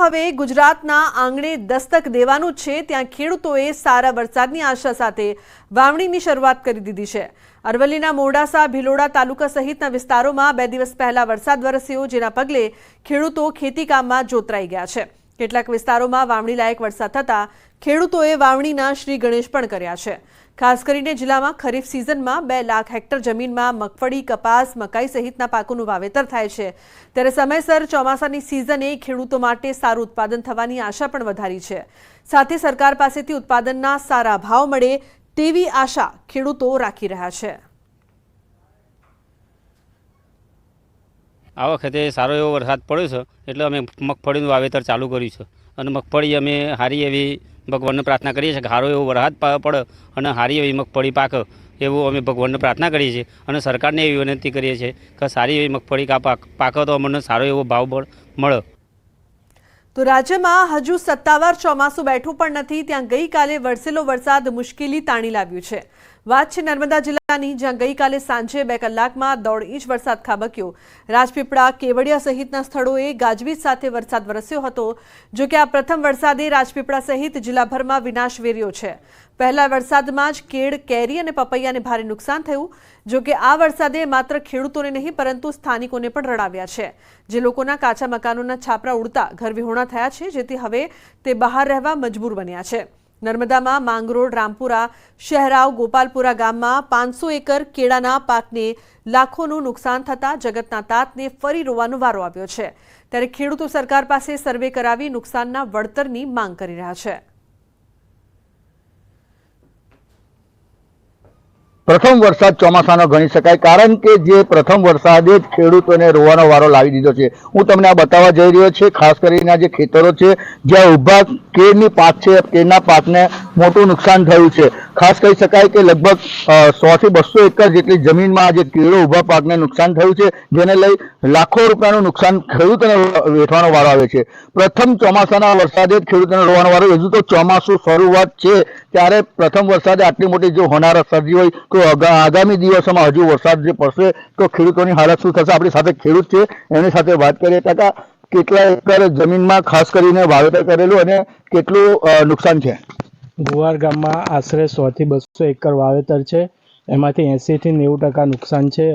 હવે ગુજરાતના આંગણે દસ્તક દેવાનું છે, ત્યાં ખેડૂતોએ સારા વરસાદની આશા સાથે વાવણીની શરૂઆત કરી દીધી છે। અરવલ્લીના મોડાસા, ભિલોડા તાલુકા સહિતના વિસ્તારોમાં 2 દિવસ પહેલા વરસાદ વરસ્યો, જેના પગલે ખેડૂતો ખેતીકામમાં જોતરાઈ ગયા છે। કેટલાક વિસ્તારોમાં વાવણી લાયક વરસાદ થતાં ખેડૂતોએ વાવણીના શ્રી ગણેશ પણ કર્યા છે। ખાસ કરીને જિલ્લામાં ખરીફ સિઝનમાં 2 લાખ હેક્ટર જમીનમાં મગફળી, કપાસ, મકાઈ સહિતના પાકોનું વાવેતર થાય છે, ત્યારે સમયસર ચોમાસાની સિઝને ખેડૂતો માટે સારું ઉત્પાદન થવાની આશા પણ વધારી છે। સાથે સરકાર પાસેથી ઉત્પાદનના સારા ભાવ મળે તેવી આશા ખેડૂતો રાખી રહ્યા છે। આ વખતે સારો એવો વરસાદ પડ્યો છે, એટલે અમે મગફળીનું વાવેતર ચાલુ કર્યું છે અને મગફળી અમે સારી એવી ભગવાનને પ્રાર્થના કરીએ છીએ કે સારો એવો વરસાદ પડે અને સારી એવી મગફળી પાકે એવું અમે ભગવાનને પ્રાર્થના કરીએ છીએ અને સરકારને એવી વિનંતી કરીએ છીએ કે સારી એવી મગફળી પાકે તો અમને સારો એવો ભાવ મળે। તો રાજ્યમાં હજુ સત્તાવાર ચોમાસું બેઠું પણ નથી, ત્યાં ગઈકાલે વરસેલો વરસાદ મુશ્કેલી તાણી લાવ્યું છે। વાત છે નર્મદા જિલ્લાની, જ્યાં ગઈકાલે સાંજે 2 કલાકમાં 1.5 ઇંચ વરસાદ ખાબક્યો। રાજપીપળા, કેવડિયા સહિતના સ્થળોએ ગાજવીજ સાથે વરસાદ વરસ્યો હતો। જો કે આ પ્રથમ વરસાદે રાજપીપળા સહિત જિલ્લાભરમાં વિનાશ વેર્યો છે। પહેલા વરસાદમાં જ કેળ, કેરી અને પપૈયાને ભારે નુકસાન થયું। જો કે આ વરસાદે માત્ર ખેડૂતોને નહીં પરંતુ સ્થાનિકોને પણ રડાવ્યા છે, જે લોકોના કાચા મકાનોના છાપરા ઉડતા ઘરવિહોણા થયા છે, જેથી હવે તે બહાર રહેવા મજબૂર બન્યા છે। નર્મદામાં માંગરોળ, રામપુરા, શહેરાવ, ગોપાલપુરા ગામમાં 500 એકર કેળાના પાકને લાખોનું નુકસાન થતાં જગતના તાતને ફરી રોવાનો વારો આવ્યો છે, ત્યારે ખેડૂતો સરકાર પાસે સર્વે કરાવી નુકસાનના વળતરની માંગ કરી રહ્યા છે। પ્રથમ વરસાદ ચોમાસાનો ગણી શકાય, કારણ કે જે પ્રથમ વરસાદે જ ખેડૂતોને રોવાનો વારો લાવી દીધો છે। હું તમને આ બતાવવા જઈ રહ્યો છે, ખાસ કરીને જે ખેતરો છે જ્યાં ઊભા કેળની પાક છે, કેળના પાકને મોટું નુકસાન થયું છે। ખાસ કહી શકાય કે લગભગ 100 થી 200 એકર જેટલી જમીનમાં આજે કેળો ઊભા પાકને નુકસાન થયું છે, જેને લઈ લાખો રૂપિયાનું નુકસાન ખેડૂતોને વેઠવાનો વારો આવે છે। પ્રથમ ચોમાસાના વરસાદે જ ખેડૂતોને રોવાનો વારો, હજુ તો ચોમાસું શરૂઆત છે ત્યારે પ્રથમ વરસાદે આટલી મોટી જો હોનારત સર્જી હોય તો આગામી દિવસોમાં હજુ વરસાદ જે પડશે તો ખેડૂતોની હાલત શું થશે? આપણી સાથે ખેડૂત છે, એમની સાથે વાત કરીએ। કાકા, કેટલા એકર જમીનમાં ખાસ કરીને વાવેતર કરેલું અને કેટલું નુકસાન છે? ગુવાર ગામમાં આશરે 100 થી 200 એકર વાવેતર છે, એમાંથી 80 થી 90% નુકસાન છે।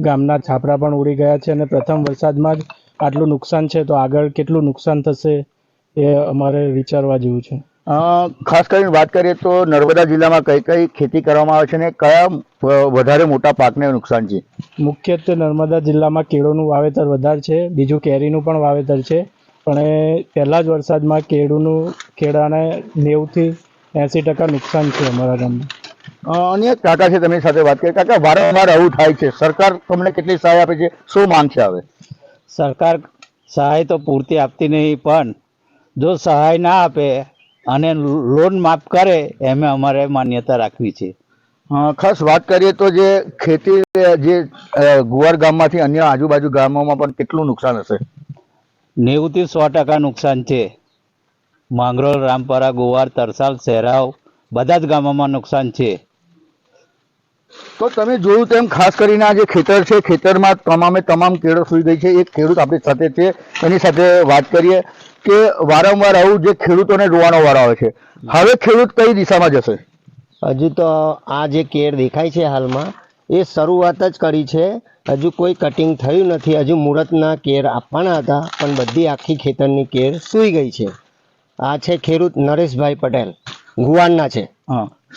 ગામના છાપરા પણ ઉડી ગયા છે અને પ્રથમ વરસાદમાં જ આટલું નુકસાન છે, તો આગળ કેટલું નુકસાન થશે એ અમારે વિચારવા જેવું છે। ખાસ કરીને વાત કરીએ તો નર્મદા જિલ્લામાં કઈ કઈ ખેતી કરવામાં આવે છે અને કયા વધારે મોટા પાકને નુકસાન છે? મુખ્યત્વે નર્મદા જિલ્લામાં કેળોનું વાવેતર વધારે છે, બીજું કેરીનું પણ વાવેતર છે, પણ એ પહેલા જ વરસાદમાં કેળાને 90 થી 80% નુકસાન છે અમારા ગામમાં। અને કાકા છે, તેમની સાથે વાત કરીએ। કાકા, વારંવાર આવું થાય છે, સરકાર તમને કેટલી સહાય આપે છે? શું માંગ છે? હવે સરકાર સહાય તો પૂરતી આપતી નહીં, પણ જો સહાય ના આપે અને લોન માફ કરે એમ અમારે માન્યતા રાખવી છે। ખાસ વાત કરીએ તો જે ખેતી જે ગુવાર ગામમાંથી અન્ય આજુબાજુ ગામોમાં પણ કેટલું નુકસાન હશે? 90 થી 100% નુકસાન છે। માંગરોળ, રામપરા, ગુવાર, તરસાલ, શહેરાવ બધા જ ગામોમાં નુકસાન છે। તો તમે જોયું તેમ ખાસ કરીને આ જે ખેતર છે, ખેતરમાં તમામ કેળો સુઈ ગઈ છે। એક ખેડૂત આપણી સાથે છે, એની સાથે વાત કરીએ કે વારંવાર આવું જે ખેડૂતોને રોવાનો વારો આવે છે, હવે ખેડૂત કઈ દિશામાં જશે? હજુ તો આ જે કેળ દેખાય છે હાલમાં એ શરૂઆત જ કરી છે, હજુ કોઈ કટિંગ થયું નથી। હજુ મુહૂર્તના કેર આપવાના હતા, પણ બધી આખી ખેતરની કેર સૂઈ ગઈ છે। આ છે ખેડૂત નરેશભાઈ પટેલ, ગુવારના છે।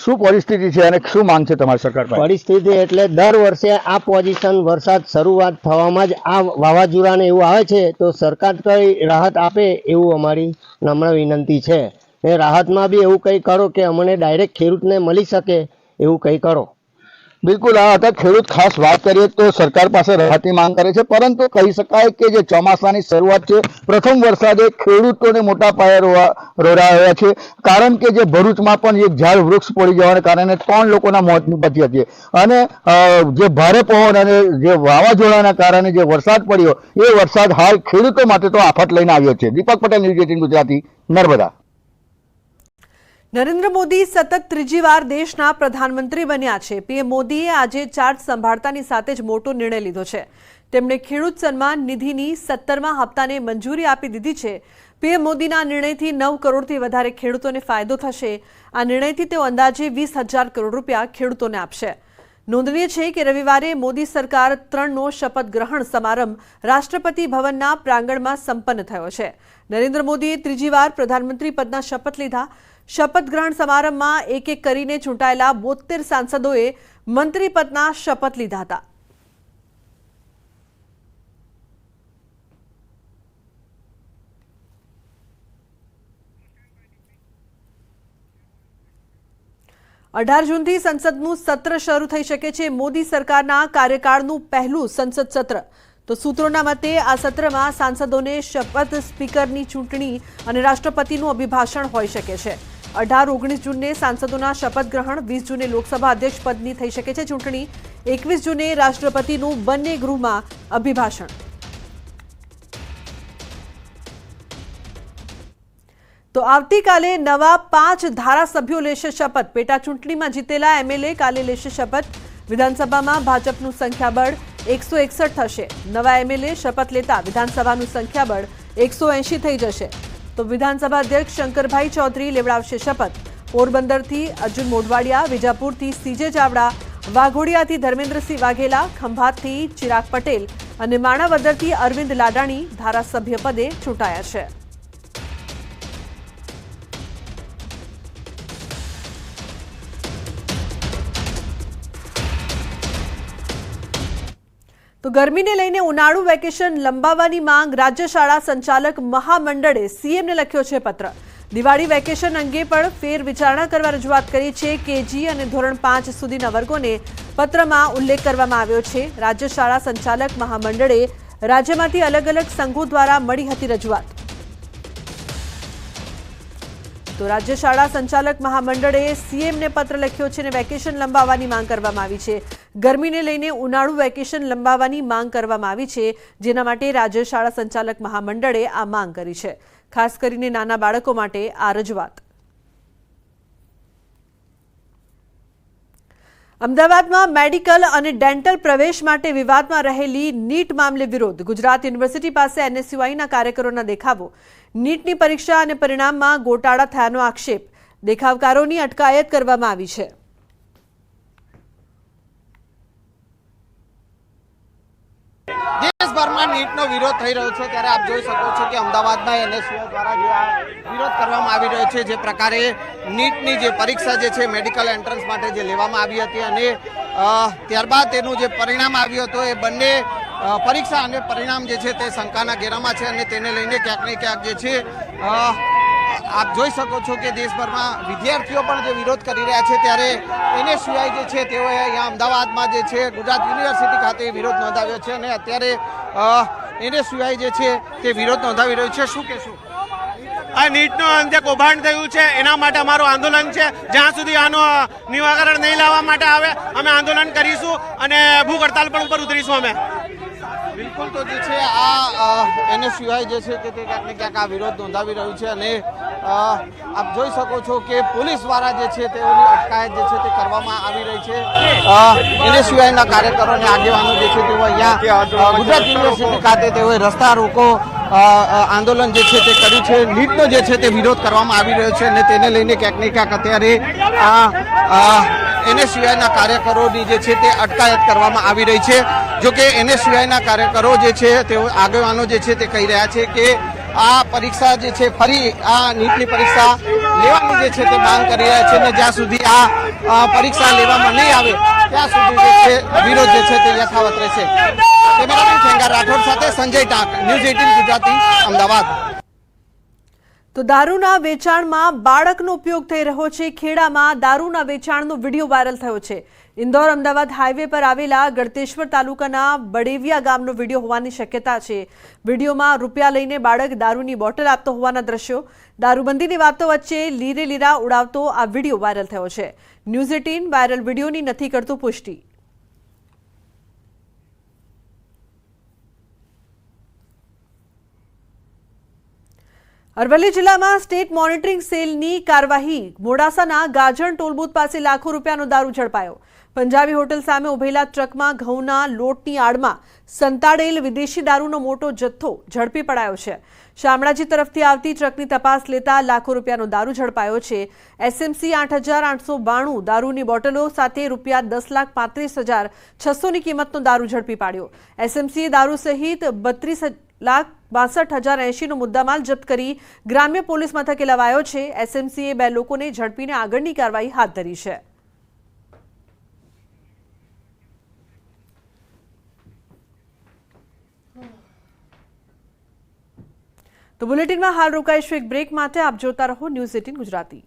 શું પરિસ્થિતિ છે અને શું માંગ છે તમારી સરકાર પાસે? પરિસ્થિતિ એટલે દર વર્ષે આ પોઝિશન વરસાદ શરૂઆત થવામાં જ આ વાવાઝોડાને એવું આવે છે, તો સરકાર કઈ રાહત આપે એવું અમારી નમ્ર વિનંતી છે। એ રાહતમાં બી એવું કંઈ કરો કે અમને ડાયરેક્ટ ખેડૂતને મળી શકે એવું કંઈ કરો। બિલકુલ, આ હતા ખેડૂત। ખાસ વાત કરીએ તો સરકાર પાસે રાહતની માંગ કરે છે, પરંતુ કહી શકાય કે જે ચોમાસાની શરૂઆત છે, પ્રથમ વરસાદે ખેડૂતોને મોટા પાયે રોડાયા છે, કારણ કે જે ભરૂચમાં પણ એક ઝાડ વૃક્ષ પડી જવાને કારણે 3 લોકોના મોત નીપજ્યા હતી અને જે ભારે પવન અને જે વાવાઝોડાના કારણે જે વરસાદ પડ્યો એ વરસાદ હાલ ખેડૂતો માટે તો આફત લઈને આવ્યો છે। દીપક પટેલ, ન્યૂઝ 18 ગુજરાતી, નર્મદા। નરેન્દ્ર મોદી સતત ત્રીજી વાર દેશના પ્રધાનમંત્રી બન્યા છે। પીએમ મોદીએ આજે ચાર્જ સંભાળતાની સાથે જ મોટો નિર્ણય લીધો છે। તેમણે ખેડૂત સન્માન નિધિની 17મા હપ્તાને મંજૂરી આપી દીધી છે। પીએમ મોદીના નિર્ણયથી 9 કરોડથી વધારે ખેડૂતોને ફાયદો થશે। આ નિર્ણયથી તેઓ અંદાજે 20,000 કરોડ રૂપિયા ખેડૂતોને આપશે। નોંધનીય છે કે રવિવારે મોદી સરકાર 3નો શપથ ગ્રહણ સમારંભ રાષ્ટ્રપતિ ભવનના પ્રાંગણમાં સંપન્ન થયો છે। નરેન્દ્ર મોદીએ ત્રીજી વાર પ્રધાનમંત્રી પદના શપથ લીધા। શપથ ગ્રહણ સમારંભમાં એક એક કરીને ચૂંટાયેલા 72 સાંસદોએ મંત્રી પદના શપથ લીધા હતા। જૂનથી સંસદનું સત્ર શરૂ થઈ શકે છે। મોદી સરકારના કાર્યકાળનું પહેલું સંસદ સત્ર। તો સૂત્રોના મતે આ સત્રમાં સાંસદોને શપથ, સ્પીકરની ચૂંટણી અને રાષ્ટ્રપતિનું અભિભાષણ હોઈ શકે છે। 18-19 જૂને સાંસદોના શપથ ગ્રહણ, 20 જૂને લોકસભા અધ્યક્ષ પદની થઈ શકે છે ચૂંટણી, 21 જૂને રાષ્ટ્રપતિનું બંને ગૃહમાં અભિભાષણ। તો આવતીકાલે નવા 5 ધારાસભ્યો લેશે શપથ। પેટા ચૂંટણીમાં જીતેલા એમએલએ કાલે લેશે શપથ। વિધાનસભામાં ભાજપનું સંખ્યાબળ 161 થશે। નવા એમએલએ શપથ લેતા વિધાનસભાનું સંખ્યાબળ 180 થઈ જશે। તો વિધાનસભા અધ્યક્ષ શંકરભાઈ ચૌધરી લેવડાવશે શપથ। પોરબંદરથી અર્જુન મોઢવાડિયા, વિજાપુરથી સીજે ચાવડા, વાઘોડિયાથી ધર્મેન્દ્રસિંહ વાઘેલા, ખંભાતથી ચિરાગ પટેલ અને માણાવદરથી અરવિંદ લાડાણી ધારાસભ્ય પદે ચૂંટાયા છે। તો ગરમીને લઈને ઉનાળુ વેકેશન લંબાવવાની માંગ રાજ્ય શાળા સંચાલક મહામંડળે સીએમને લખ્યો છે પત્ર। દિવાળી વેકેશન અંગે પણ ફેર વિચારણા કરવા રજૂઆત કરી છે। કેજી અને ધોરણ 5 સુધીના વર્ગોને પત્રમાં ઉલ્લેખ કરવામાં આવ્યો છે। રાજ્ય શાળા સંચાલક મહામંડળે રાજ્યમાંથી અલગ અલગ સંઘો દ્વારા મળી હતી રજૂઆત। તો રાજ્ય શાળા સંચાલક મહામંડળે સીએમને પત્ર લખ્યો છે અને વેકેશન લંબાવવાની માંગ કરવામાં આવી છે। ગરમીને લઈને ઉનાળુ વેકેશન લંબાવવાની માંગ કરવામાં આવી છે, જેના માટે રાજ્ય શાળા સંચાલક મહામંડળે આ માંગ કરી છે। ખાસ કરીને નાના બાળકો માટે આ રજૂઆત। અમદાવાદમાં મેડિકલ અને ડેન્ટલ પ્રવેશ માટે વિવાદમાં રહેલી નીટ મામલે વિરોધ। ગુજરાત યુનિવર્સિટી પાસે એનએસયુઆઈના કાર્યકરોના દેખાવો। નીટની પરીક્ષા અને પરિણામમાં ગોટાળા થયાનો આક્ષેપ। દેખાવકારોની અટકાયત કરવામાં આવી છે। દેશભરમાં નીટનો વિરોધ થઈ રહ્યો છે, ત્યારે આપ જોઈ શકો છો કે અમદાવાદમાં એનએસયુઆઈ દ્વારા જે આ વિરોધ કરવામાં આવી રહ્યો છે, જે પ્રકારે નીટની જે પરીક્ષા જે છે મેડિકલ એન્ટ્રન્સ માટે જે લેવામાં આવી હતી અને ત્યારબાદ તેનું જે પરિણામ આવ્યું હતું, એ બંને પરીક્ષા અને પરિણામ જે છે તે શંકાના ઘેરામાં છે અને તેને લઈને ક્યાંક ને ક્યાંક જે છે આપ જોઈ શકો છો કે દેશભરમાં વિદ્યાર્થીઓ પણ જે વિરોધ કરી રહ્યા છે, ત્યારે એનએસયુઆઈ જે છે તેઓએ અહીંયા અમદાવાદમાં જે છે ગુજરાત યુનિવર્સિટી ખાતે વિરોધ નોંધાવ્યો છે અને અત્યારે એનએસયુઆઈ જે છે તે વિરોધ નોંધાવી રહ્યું છે। શું કહેશું? આ નીટનું જે કૌભાંડ થયું છે એના માટે અમારું આંદોલન છે। જ્યાં સુધી આનું નિવારણ નહીં લાવવા માટે આવે અમે આંદોલન કરીશું અને ભૂખ હડતાલ પણ ઉપર ઉતરીશું અમે। બિલકુલ, તો જે છે આ એનએસયુઆઈ જે છે તે ક્યાંક ને ક્યાંક આ વિરોધ નોંધાવી રહ્યું છે અને આપ જોઈ શકો છો કે પોલીસ દ્વારા જે છે તેઓની અટકાયત જે છે તે કરવામાં આવી રહી છે। એનએસયુઆઈના કાર્યકરો અને આગેવાનો જે છે તેઓ અહીંયા ગુજરાત યુનિવર્સિટી ખાતે તેઓએ રસ્તા રોકો આંદોલન જે છે તે કર્યું છે। નીટનો જે છે તે વિરોધ કરવામાં આવી રહ્યો છે અને તેને લઈને ક્યાંક ને ક્યાંક અત્યારે આ એનએસયુઆઈના કાર્યકરોની જે છે તે અટકાયત કરવામાં આવી રહી છે। જોકે એનએસયુઆઈના કાર્યકરો જે છે તેઓ આગેવાનો જે છે તે કહી રહ્યા છે કે આ પરીક્ષા જે છે ફરી આ નીટની પરીક્ષા લેવાની જે છે તે માંગ કરી રહ્યા છે અને જ્યાં સુધી આ પરીક્ષા લેવામાં નહીં આવે ત્યાં સુધી જે છે વિરોધ જે છે તે યથાવત રહેશે। કેમેરામેન ખેંગાર રાઠોડ સાથે સંજય ટાંક, ન્યૂઝ 18 ગુજરાતી, અમદાવાદ। તો દારૂના વેચાણમાં બાળકનો ઉપયોગ થઈ રહ્યો છે। ખેડામાં દારૂના વેચાણનો વિડીયો વાયરલ થયો છે। ઇન્દોર અમદાવાદ હાઈવે પર આવેલા ગળતેશ્વર તાલુકાના બડેવિયા ગામનો વિડીયો હોવાની શક્યતા છે। વિડીયોમાં રૂપિયા લઈને બાળક દારૂની બોટલ આપતો હોવાના દ્રશ્યો। દારૂબંધીની વાતો વચ્ચે લીરે લીરા ઉડાવતો આ વિડીયો વાયરલ થયો છે। ન્યૂઝ 18 વાયરલ વિડીયોની નથી કરતું પુષ્ટિ। અરવલ્લી જિલ્લામાં સ્ટેટ મોનિટરિંગ સેલની કાર્યવાહી। મોડાસાના ગાજણ ટોલબૂથ પાસે લાખો રૂપિયાનો દારૂ ઝડપાયો। પંજાબી હોટલ સામે ઉભેલા ટ્રકમાં ઘઉંના લોટની આડમાં સંતાડેલ વિદેશી દારૂનો મોટો જથ્થો ઝડપી પડાયો છે। શામળાજી તરફથી આવતી ટ્રકની તપાસ લેતા લાખો રૂપિયાનો દારૂ ઝડપાયો છે। એસએમસી 8,892 દારૂની બોટલો સાથે રૂપિયા 10,35,600ની કિંમતનો દારૂ ઝડપી પાડ્યો। એસએમસીએ દારૂ સહિત 32,62,080નો મુદ્દામાલ જપ્ત કરી ગ્રામ્ય પોલીસ મથકે લવાયો છે। એસએમસીએ 2 લોકોને ઝડપીને આગળની કાર્યવાહી હાથ ધરી છે। તો બુલેટિનમાં હાલ રોકાઈશું એક બ્રેક માટે। આપ જોતા રહો ન્યૂઝ 18 ગુજરાતી।